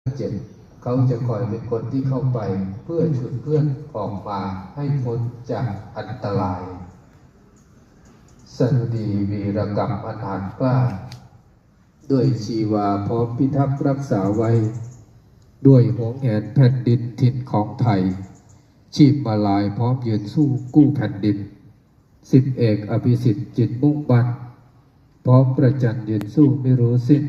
เจ็ดเขาจะคอยเป็นคนที่เข้าไปเพื่อฉุดเพื่อนออกมาให้พ้นจากอันตรายสดุดีวีรกรรมอันหาญกล้าด้วยชีวาพร้อมพิทักษ์รักษาไว้ด้วยหวงแหนแผ่นดินถิ่นของไทยชีพมาลายพร้อมยืนสู้กู้แผ่นดินสิบเอกอภิสิทธิ์จิตมุ่งมั่นพร้อมประจันยืนสู้ไม่รู้สิ้น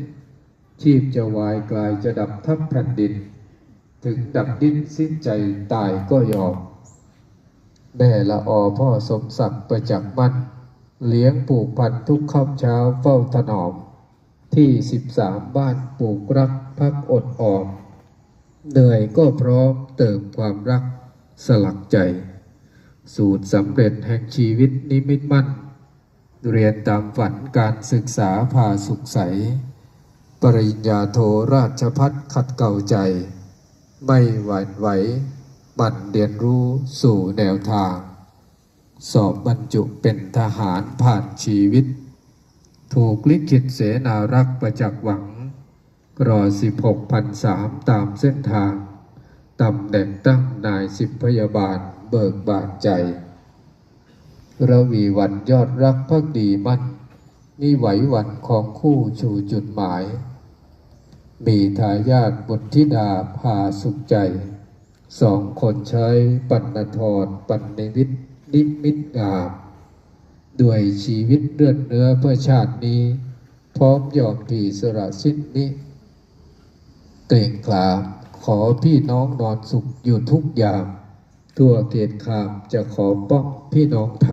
ชีพจะวายกลายจะดับทับแผ่นดินถึงดับดิ้นสิ้นใจตายก็ยอมแม่ละอพ่อสมศักดิ์ประจักษ์มั่นเลี้ยงปลูกพันธุ์ทุกค่ำเช้าเฝ้าถนอมที่13บ้านปลูกรักพักอดออมเหนื่อยก็พร้อมเติมความรักสลักใจสูตรสำเร็จแห่งชีวิตนิมิตมั่นเรียนตามฝันการศึกษาพาสุขใสปริญญาโทราชภัฏขัดเก่าใจไม่หวั่นไหวบั่นเรียนรู้สู่แนวทางสอบบรรจุเป็นทหารผ่านชีวิตถูกลิขิตเสนารักษ์ประจักษ์หวังรอ16,003ตามเส้นทางตำแหน่งตั้งนาย10พยาบาลเบิกบานใจระวีวันยอดรักภักดีมั่นมีไหวหวันของคู่ชูจุดหมายมีทายาทบุตรธิดาพาสุขใจ2 คนใช้ปัณธรปัณณิวิทย์นิมิตงามด้วยชีวิตเลือดเนื้อเพื่อชาตินี้พร้อมยอมผีสละสิ้นนี้เกรงขามขอพี่น้องนอนสุขอยู่ทุกอย่างทั่วเขตขามจะขอป้องพี่น้อง